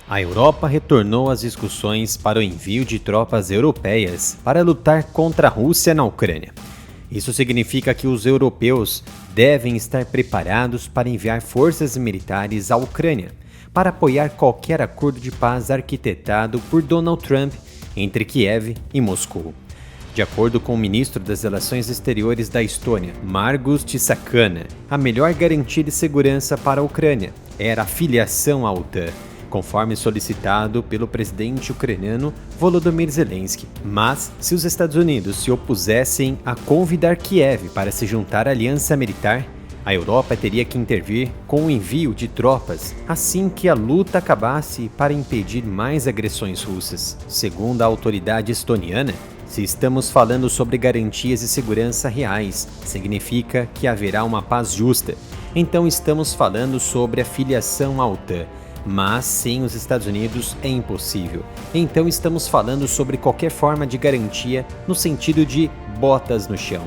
A Europa retornou às discussões para o envio de tropas europeias para lutar contra a Rússia na Ucrânia. Isso significa que os europeus devem estar preparados para enviar forças militares à Ucrânia, para apoiar qualquer acordo de paz arquitetado por Donald Trump entre Kiev e Moscou. De acordo com o ministro das Relações Exteriores da Estônia, Margus Tsakana, a melhor garantia de segurança para a Ucrânia era a filiação à OTAN, conforme solicitado pelo presidente ucraniano Volodymyr Zelensky. Mas, se os Estados Unidos se opusessem a convidar Kiev para se juntar à aliança militar, a Europa teria que intervir com o envio de tropas assim que a luta acabasse para impedir mais agressões russas. Segundo a autoridade estoniana, se estamos falando sobre garantias de segurança reais, significa que haverá uma paz justa. Então estamos falando sobre a filiação à OTAN. Mas sem os Estados Unidos é impossível. Então estamos falando sobre qualquer forma de garantia no sentido de botas no chão.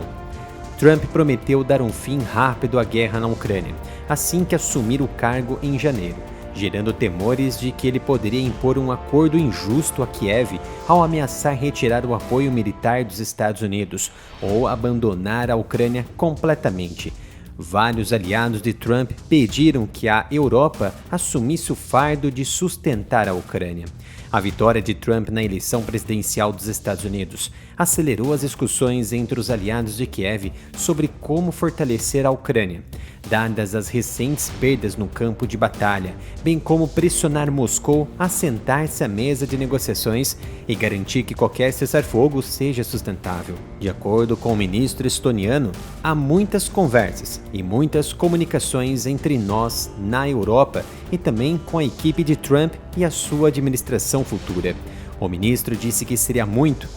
Trump prometeu dar um fim rápido à guerra na Ucrânia, assim que assumir o cargo em janeiro, gerando temores de que ele poderia impor um acordo injusto a Kiev ao ameaçar retirar o apoio militar dos Estados Unidos ou abandonar a Ucrânia completamente. Vários aliados de Trump pediram que a Europa assumisse o fardo de sustentar a Ucrânia. A vitória de Trump na eleição presidencial dos Estados Unidos acelerou as discussões entre os aliados de Kiev sobre como fortalecer a Ucrânia, dadas as recentes perdas no campo de batalha, bem como pressionar Moscou a sentar-se à mesa de negociações e garantir que qualquer cessar-fogo seja sustentável. De acordo com o ministro estoniano, há muitas conversas e muitas comunicações entre nós na Europa e também com a equipe de Trump e a sua administração futura. O ministro disse que seria muito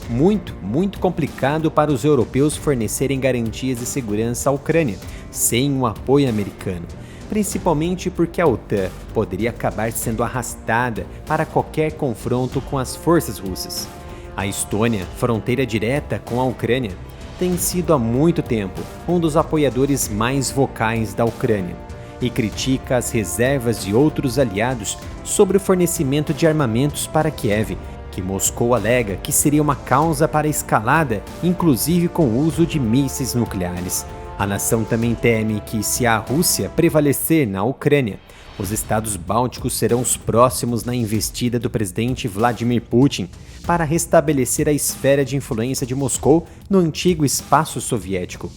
complicado para os europeus fornecerem garantias de segurança à Ucrânia sem o apoio americano, principalmente porque a OTAN poderia acabar sendo arrastada para qualquer confronto com as forças russas. A Estônia, fronteira direta com a Ucrânia, tem sido há muito tempo um dos apoiadores mais vocais da Ucrânia e critica as reservas de outros aliados sobre o fornecimento de armamentos para Kiev, que Moscou alega que seria uma causa para a escalada, inclusive com o uso de mísseis nucleares. A nação também teme que, se a Rússia prevalecer na Ucrânia, os estados bálticos serão os próximos na investida do presidente Vladimir Putin para restabelecer a esfera de influência de Moscou no antigo espaço soviético.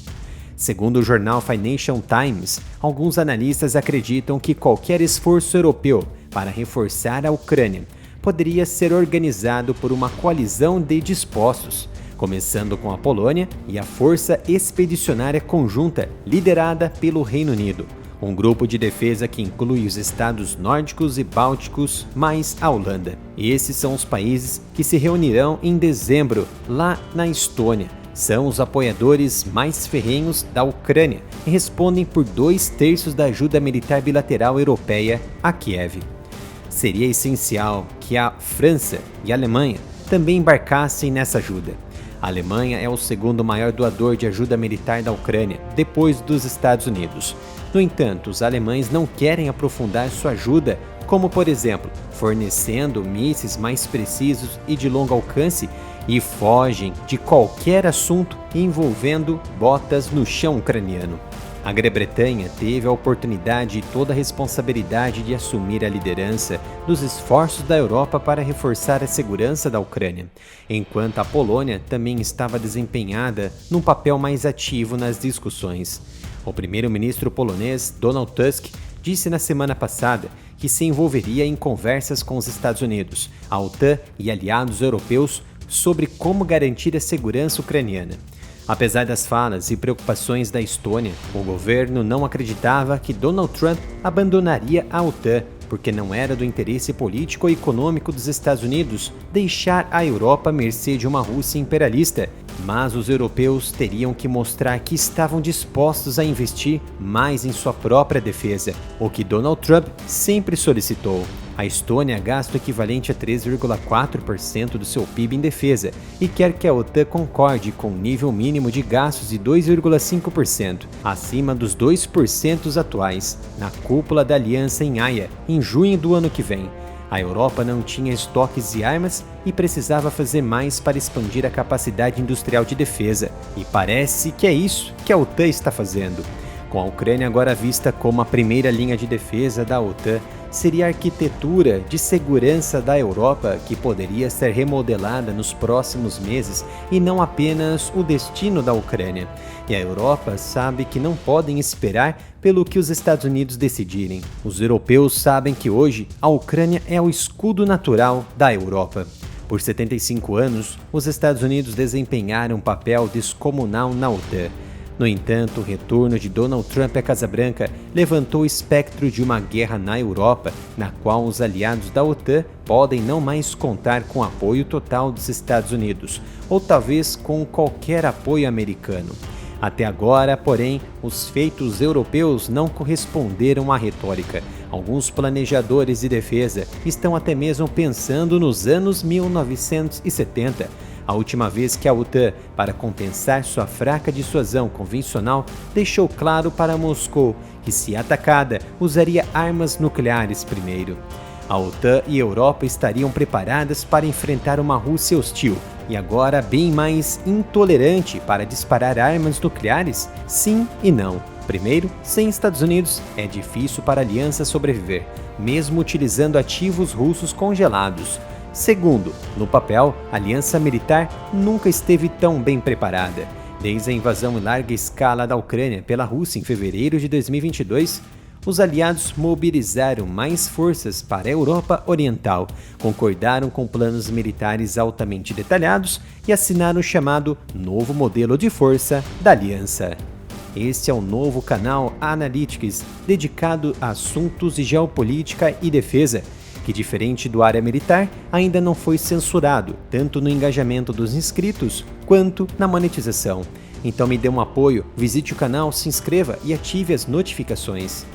Segundo o jornal Financial Times, alguns analistas acreditam que qualquer esforço europeu para reforçar a Ucrânia poderia ser organizado por uma coalizão de dispostos, começando com a Polônia e a Força Expedicionária Conjunta liderada pelo Reino Unido, um grupo de defesa que inclui os estados nórdicos e bálticos mais a Holanda. Esses são os países que se reunirão em dezembro lá na Estônia. São os apoiadores mais ferrenhos da Ucrânia e respondem por 2/3 da ajuda militar bilateral europeia a Kiev. Seria essencial que a França e a Alemanha também embarcassem nessa ajuda. A Alemanha é o segundo maior doador de ajuda militar da Ucrânia, depois dos Estados Unidos. No entanto, os alemães não querem aprofundar sua ajuda, como, por exemplo, fornecendo mísseis mais precisos e de longo alcance, e fogem de qualquer assunto envolvendo botas no chão ucraniano. A Grã-Bretanha teve a oportunidade e toda a responsabilidade de assumir a liderança dos esforços da Europa para reforçar a segurança da Ucrânia, enquanto a Polônia também estava desempenhada num papel mais ativo nas discussões. O primeiro-ministro polonês, Donald Tusk, disse na semana passada que se envolveria em conversas com os Estados Unidos, a OTAN e aliados europeus sobre como garantir a segurança ucraniana. Apesar das falas e preocupações da Estônia, o governo não acreditava que Donald Trump abandonaria a OTAN, porque não era do interesse político ou econômico dos Estados Unidos deixar a Europa à mercê de uma Rússia imperialista, mas os europeus teriam que mostrar que estavam dispostos a investir mais em sua própria defesa, o que Donald Trump sempre solicitou. A Estônia gasta o equivalente a 3,4% do seu PIB em defesa e quer que a OTAN concorde com um nível mínimo de gastos de 2,5%, acima dos 2% atuais, na cúpula da aliança em Haia, em junho do ano que vem. A Europa não tinha estoques de armas e precisava fazer mais para expandir a capacidade industrial de defesa, e parece que é isso que a OTAN está fazendo. Com a Ucrânia agora vista como a primeira linha de defesa da OTAN, seria a arquitetura de segurança da Europa que poderia ser remodelada nos próximos meses e não apenas o destino da Ucrânia. E a Europa sabe que não podem esperar pelo que os Estados Unidos decidirem. Os europeus sabem que hoje a Ucrânia é o escudo natural da Europa. Por 75 anos, os Estados Unidos desempenharam um papel descomunal na OTAN. No entanto, o retorno de Donald Trump à Casa Branca levantou o espectro de uma guerra na Europa, na qual os aliados da OTAN podem não mais contar com o apoio total dos Estados Unidos, ou talvez com qualquer apoio americano. Até agora, porém, os feitos europeus não corresponderam à retórica. Alguns planejadores de defesa estão até mesmo pensando nos anos 1970, a última vez que a OTAN, para compensar sua fraca dissuasão convencional, deixou claro para Moscou que, se atacada, usaria armas nucleares primeiro. A OTAN e a Europa estariam preparadas para enfrentar uma Rússia hostil e agora bem mais intolerante para disparar armas nucleares? Sim e não. Primeiro, sem Estados Unidos, é difícil para a aliança sobreviver, mesmo utilizando ativos russos congelados. Segundo, no papel, a aliança militar nunca esteve tão bem preparada. Desde a invasão em larga escala da Ucrânia pela Rússia em fevereiro de 2022, os aliados mobilizaram mais forças para a Europa Oriental, concordaram com planos militares altamente detalhados e assinaram o chamado Novo Modelo de Força da Aliança. Este é o novo canal Analytics, dedicado a assuntos de geopolítica e defesa, que, diferente do Área Militar, ainda não foi censurado, tanto no engajamento dos inscritos quanto na monetização. Então me dê um apoio, visite o canal, se inscreva e ative as notificações.